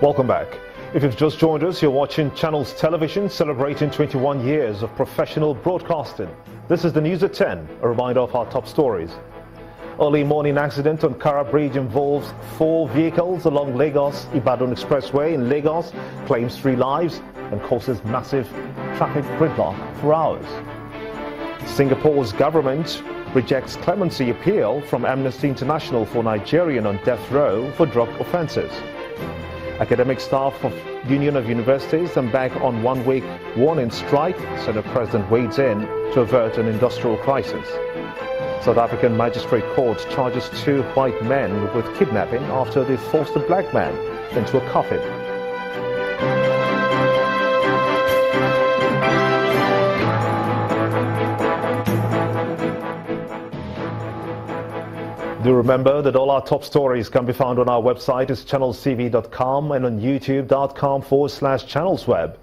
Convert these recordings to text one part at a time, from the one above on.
Welcome back. If you've just joined us, you're watching Channels Television celebrating 21 years of professional broadcasting. This is the news at 10, a reminder of our top stories. Early morning accident on Kara Bridge involves 4 vehicles along Lagos-Ibadan Expressway in Lagos, claims 3 lives and causes massive traffic gridlock for hours. Singapore's government rejects clemency appeal from Amnesty International for Nigerian on death row for drug offences. Academic staff of Union of Universities embark on 1-week warning strike. Senate President wades in to avert an industrial crisis. South African Magistrate Court charges 2 white men with kidnapping after they forced a black man into a coffin. Do remember that all our top stories can be found on our website, is channelstv.com, and on youtube.com/channelsweb.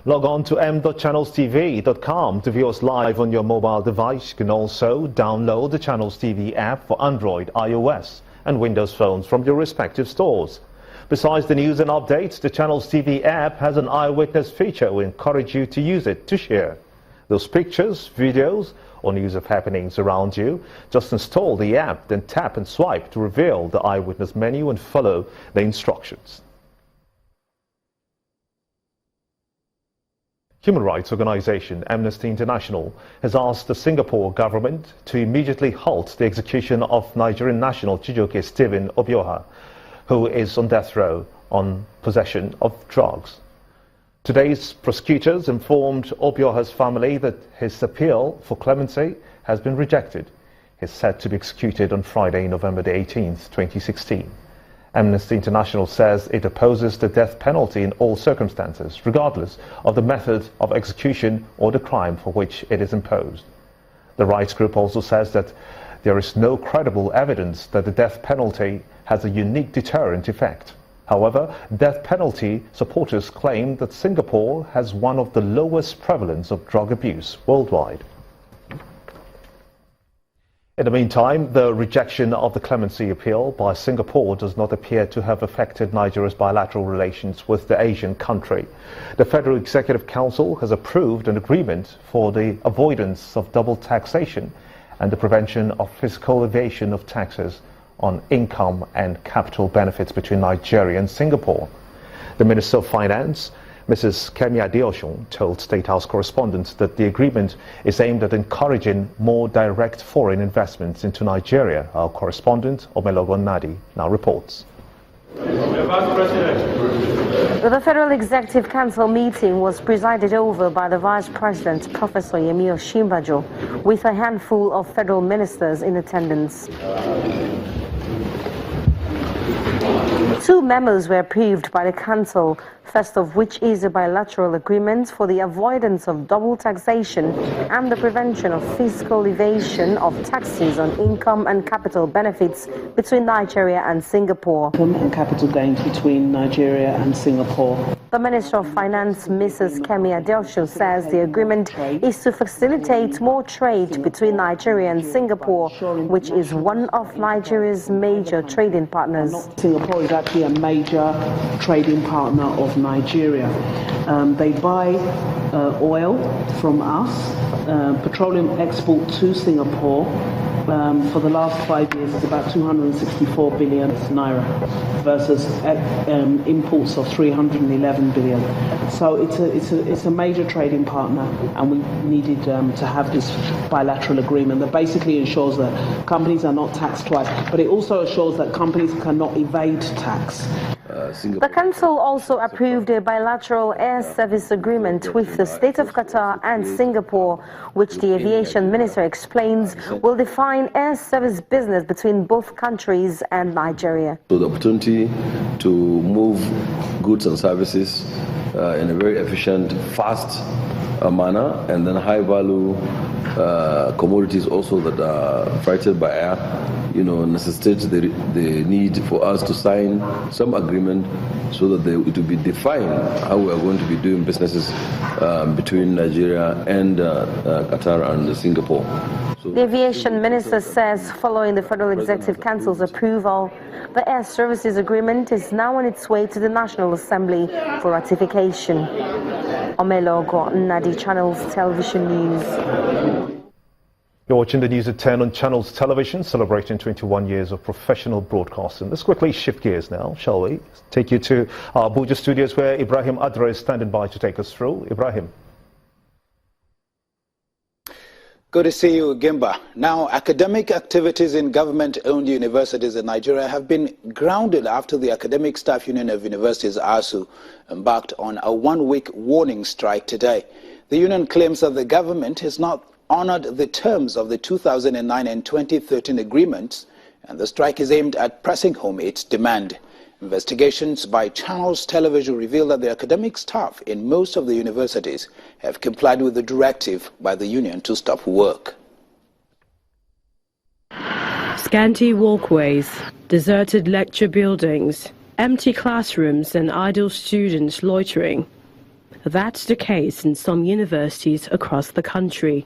Log on to m.channelstv.com to view us live on your mobile device. You can also download the Channels TV app for Android, iOS and Windows phones from your respective stores. Besides the news and updates, the Channels TV app has an eyewitness feature. We encourage you to use it to share those pictures, videos or news of happenings around you. Just install the app, then tap and swipe to reveal the eyewitness menu and follow the instructions. Human rights organization Amnesty International has asked the Singapore government to immediately halt the execution of Nigerian national Chijioke Stephen Obioha, who is on death row on possession of drugs. Today's prosecutors informed Obioha's family that his appeal for clemency has been rejected. He is set to be executed on Friday, November the 18th, 2016. Amnesty International says it opposes the death penalty in all circumstances, regardless of the method of execution or the crime for which it is imposed. The rights group also says that there is no credible evidence that the death penalty has a unique deterrent effect. However, death penalty supporters claim that Singapore has one of the lowest prevalence of drug abuse worldwide. In the meantime, the rejection of the clemency appeal by Singapore does not appear to have affected Nigeria's bilateral relations with the Asian country. The Federal Executive Council has approved an agreement for the avoidance of double taxation and the prevention of fiscal evasion of taxes on income and capital benefits between Nigeria and Singapore. The Minister of Finance, Mrs. Kemi Adeosun, told State House correspondents that the agreement is aimed at encouraging more direct foreign investments into Nigeria. Our correspondent, Omelogon Nadi, now reports. The Federal Executive Council meeting was presided over by the Vice President, Professor Yemi Osinbajo, with a handful of federal ministers in attendance. 2 memos were approved by the Council, first of which is a bilateral agreement for the avoidance of double taxation and the prevention of fiscal evasion of taxes on income and capital benefits between Nigeria and Singapore. Income and capital gains between Nigeria and Singapore. The Minister of Finance, Mrs. Kemi Adeosun, says the agreement is to facilitate more trade between Nigeria and Singapore, which is one of Nigeria's major trading partners. Singapore is actually a major trading partner of Nigeria. They buy oil from us, petroleum export to Singapore. For the last 5 years, it's about 264 billion naira versus imports of 311 billion. So it's a major trading partner, and we needed to have this bilateral agreement that basically ensures that companies are not taxed twice, but it also assures that companies cannot evade tax. The Council also approved a bilateral air service agreement with the State of Qatar and Singapore, which the Aviation Minister explains will define air service business between both countries and Nigeria. So the opportunity to move goods and services in a very efficient, fast manner, and then high value commodities also that are freighted by air, necessitates the need for us to sign some agreement so that it will be defined how we are going to be doing businesses between Nigeria and Qatar and Singapore. The aviation minister says following the Federal Executive Council's approval, the Air Services Agreement is now on its way to the National Assembly for ratification. Omelogo Nadi, Channels Television News. You're watching the news at 10 on Channels Television, celebrating 21 years of professional broadcasting. Let's quickly shift gears now, shall we? Take you to our Abuja studios where Ibrahim Adra is standing by to take us through. Ibrahim. Good to see you, Gimba. Now, academic activities in government-owned universities in Nigeria have been grounded after the Academic Staff Union of Universities, ASU, embarked on a one-week warning strike today. The union claims that the government has not honored the terms of the 2009 and 2013 agreements, and the strike is aimed at pressing home its demand. Investigations by Channels Television reveal that the academic staff in most of the universities have complied with the directive by the union to stop work. Scanty walkways, deserted lecture buildings, empty classrooms and idle students loitering. That's the case in some universities across the country.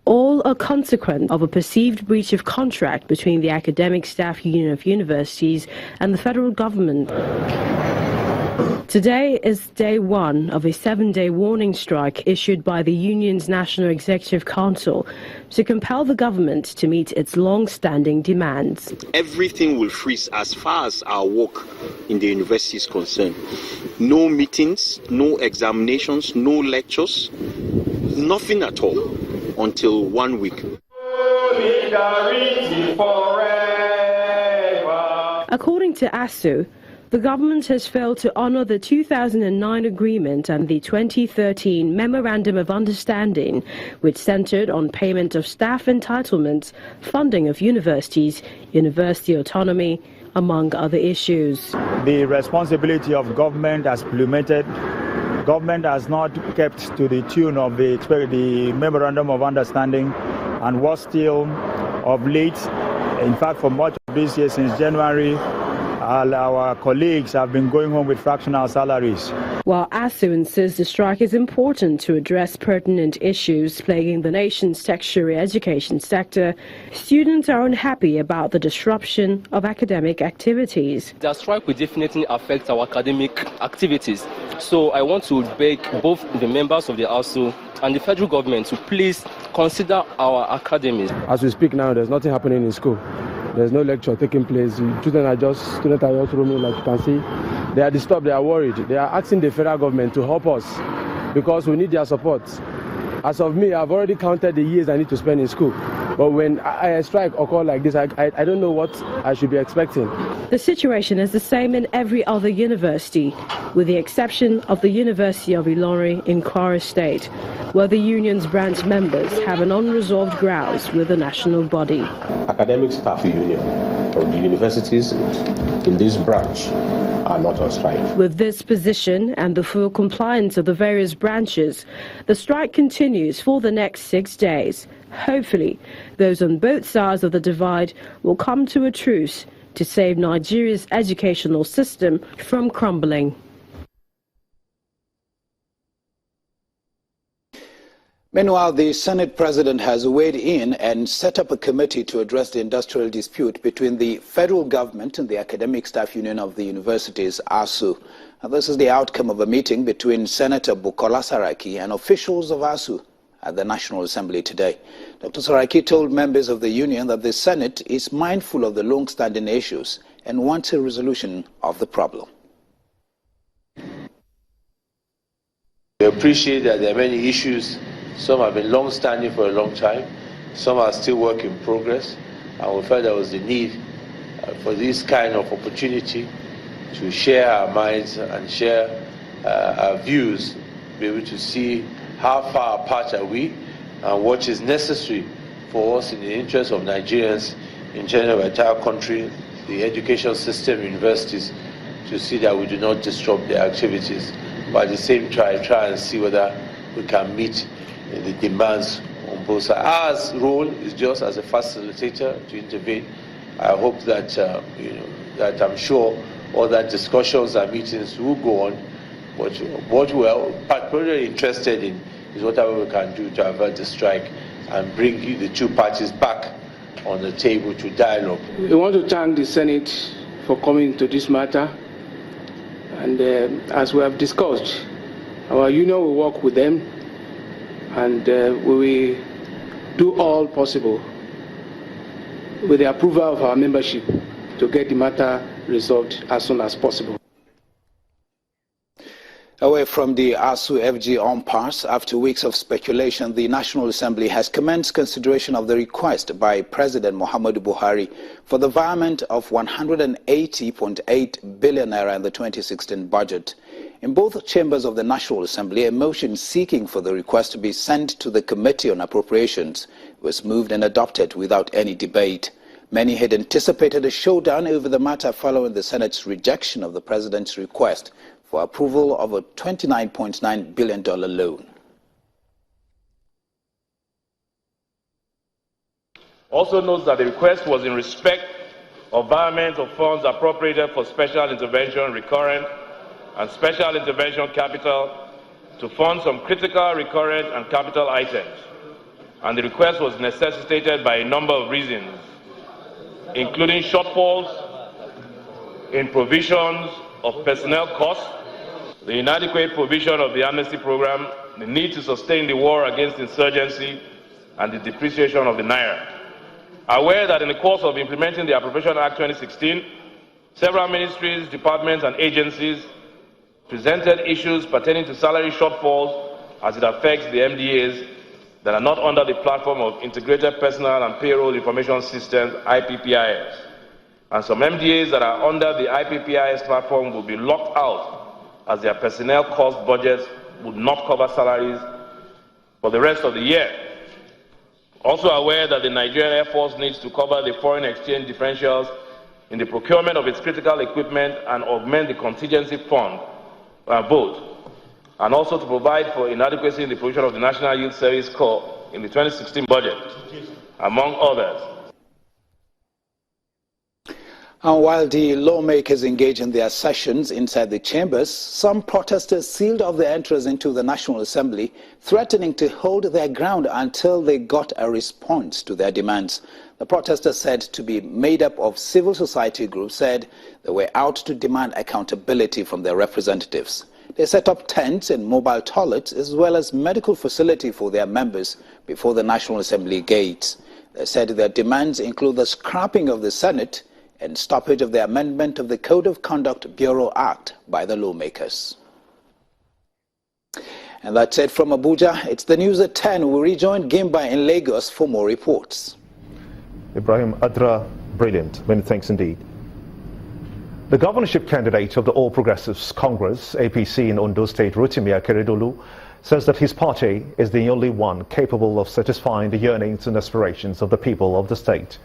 All a consequence of a perceived breach of contract between the Academic Staff Union of Universities and the federal government. Today is day one of a 7-day warning strike issued by the union's National Executive Council to compel the government to meet its long-standing demands. Everything will freeze as far as our work in the university is concerned. No meetings, no examinations, no lectures, nothing at all until 1 week. According to ASU, the government has failed to honor the 2009 agreement and the 2013 Memorandum of Understanding, which centered on payment of staff entitlements, funding of universities, university autonomy, among other issues. The responsibility of government has plummeted. Government has not kept to the tune of the Memorandum of Understanding, and was still of late, in fact for much of this year since January, our colleagues have been going home with fractional salaries. While ASU insists the strike is important to address pertinent issues plaguing the nation's tertiary education sector, students are unhappy about the disruption of academic activities. The strike will definitely affect our academic activities. So I want to beg both the members of the ASU and the federal government to please consider our academies. As we speak now, there's nothing happening in school. There's no lecture taking place. Students are just roaming, like you can see. They are disturbed, they are worried. They are asking the federal government to help us because we need their support. As of me, I've already counted the years I need to spend in school. But when a strike occurs like this, I don't know what I should be expecting. The situation is the same in every other university, with the exception of the University of Ilorin in Kwara State, where the union's branch members have an unresolved grouse with the national body. Academic Staff Union of the universities in this branch are not on strike. With this position and the full compliance of the various branches, the strike continues for the next 6 days. Hopefully, those on both sides of the divide will come to a truce to save Nigeria's educational system from crumbling. Meanwhile, the Senate President has weighed in and set up a committee to address the industrial dispute between the federal government and the Academic Staff Union of the Universities, ASU. Now, this is the outcome of a meeting between Senator Bukola Saraki and officials of ASU at the National Assembly today. Dr. Saraki told members of the union that the Senate is mindful of the long-standing issues and wants a resolution of the problem. We appreciate that there are many issues. Some have been long-standing for a long time. Some are still work in progress. And we felt there was the need for this kind of opportunity to share our minds and share our views, be able to see how far apart are we and what is necessary for us in the interest of Nigerians in general, the entire country, the education system, universities, to see that we do not disrupt their activities but at the same time try and see whether we can meet the demands on both sides. Our role is just as a facilitator to intervene. I hope that that I'm sure all that discussions and meetings will go on. But what we are particularly interested in is whatever we can do to avert the strike and bring the two parties back on the table to dialogue. We want to thank the Senate for coming to this matter. And as we have discussed, our union will work with them, and we will do all possible with the approval of our membership to get the matter resolved as soon as possible. Away from the ASU FG impasse, after weeks of speculation, the National Assembly has commenced consideration of the request by President Muhammadu Buhari for the virement of 180.8 billion naira in the 2016 budget. In both chambers of the National Assembly, a motion seeking for the request to be sent to the Committee on Appropriations was moved and adopted without any debate. Many had anticipated a showdown over the matter following the Senate's rejection of the President's request for approval of a $29.9 billion loan. Also notes that the request was in respect of virement of funds appropriated for special intervention recurrent and special intervention capital to fund some critical recurrent and capital items, and the request was necessitated by a number of reasons, including shortfalls in provisions of personnel costs, the inadequate provision of the amnesty program, the need to sustain the war against insurgency, and the depreciation of the naira. Aware that in the course of implementing the Appropriation Act 2016, several ministries, departments, and agencies presented issues pertaining to salary shortfalls as it affects the MDAs that are not under the platform of Integrated Personnel and Payroll Information Systems, IPPIS. And some MDAs that are under the IPPIS platform will be locked out as their personnel cost budgets would not cover salaries for the rest of the year. Also aware that the Nigerian Air Force needs to cover the foreign exchange differentials in the procurement of its critical equipment and augment the contingency fund vote, and also to provide for inadequacy in the provision of the National Youth Service Corps in the 2016 budget, among others. And while the lawmakers engage in their sessions inside the chambers, some protesters sealed off the entrance into the National Assembly, threatening to hold their ground until they got a response to their demands. The protesters, said to be made up of civil society groups, said they were out to demand accountability from their representatives. They set up tents and mobile toilets as well as medical facility for their members before the National Assembly gates. They said their demands include the scrapping of the Senate and stoppage of the amendment of the Code of Conduct Bureau Act by the lawmakers. And that's it from Abuja. It's the news at 10. We rejoin Gimba in Lagos for more reports. Ibrahim Adra, brilliant. Many thanks indeed. The governorship candidate of the All Progressives Congress, APC, in Ondo State, Rotimi Akeredolu, says that his party is the only one capable of satisfying the yearnings and aspirations of the people of the state.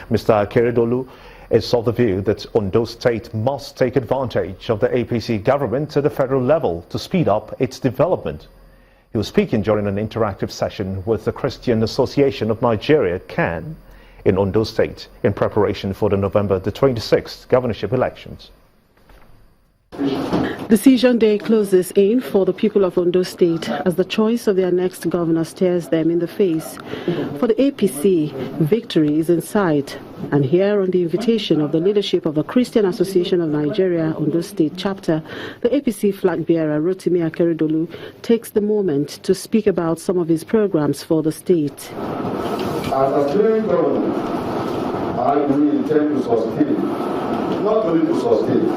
Mr. Akeredolu is of the view that Ondo State must take advantage of the APC government at the federal level to speed up its development. He was speaking during an interactive session with the Christian Association of Nigeria, CAN, in Ondo State in preparation for the November the 26th governorship elections. Decision day closes in for the people of Ondo State as the choice of their next governor stares them in the face. For the APC, victory is in sight. And here, on the invitation of the leadership of the Christian Association of Nigeria, Ondo State chapter, the APC flag bearer, Rotimi Akeredolu, takes the moment to speak about some of his programs for the state. As a steering governor, I will intend to sustain, not only to sustain,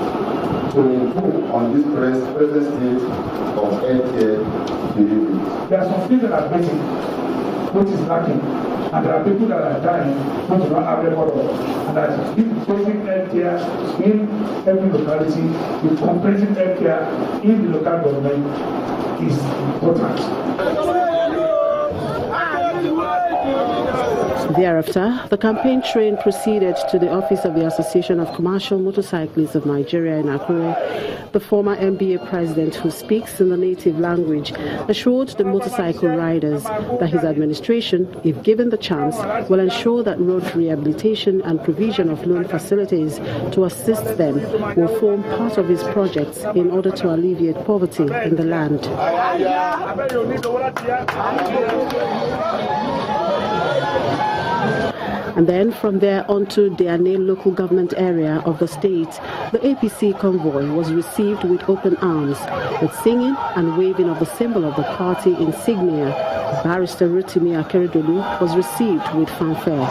to improve on this present state of healthcare delivery. There are some things that are missing, which is lacking, and there are people that are dying which do not have record of. And that basic healthcare in every locality, with comprehensive healthcare in the local government is important. Thereafter, the campaign train proceeded to the office of the Association of Commercial Motorcyclists of Nigeria in Akure. The former MBA president, who speaks in the native language, assured the motorcycle riders that his administration, if given the chance, will ensure that road rehabilitation and provision of loan facilities to assist them will form part of his projects in order to alleviate poverty in the land. And then from there onto the Ane local government area of the state, the APC convoy was received with open arms, with singing and waving of the symbol of the party insignia. Barrister Rotimi Akeredolu was received with fanfare.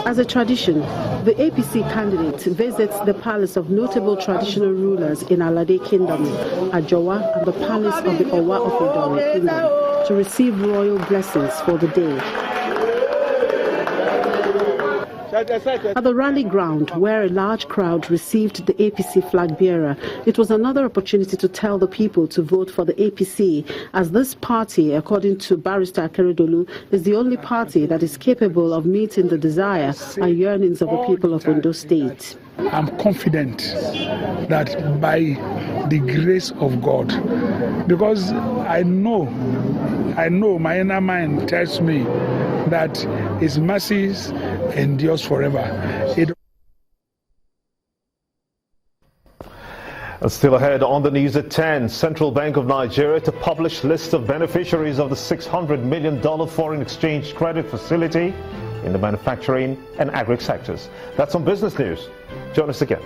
As a tradition, the APC candidate visits the palace of notable traditional rulers in Alade Kingdom, Ajowa, and the palace of the Owa of Idore Kingdom to receive royal blessings for the day. At the rally ground, where a large crowd received the APC flag bearer, it was another opportunity to tell the people to vote for the APC, as this party, according to Barrister Akeredolu, is the only party that is capable of meeting the desire and yearnings of the people of Ondo State. I'm confident that by the grace of God, because I know, my inner mind tells me that His mercies endures forever. Still ahead on the news at 10, Central Bank of Nigeria to publish list of beneficiaries of the $600 million foreign exchange credit facility in the manufacturing and agri sectors. That's on Business News. Join us again.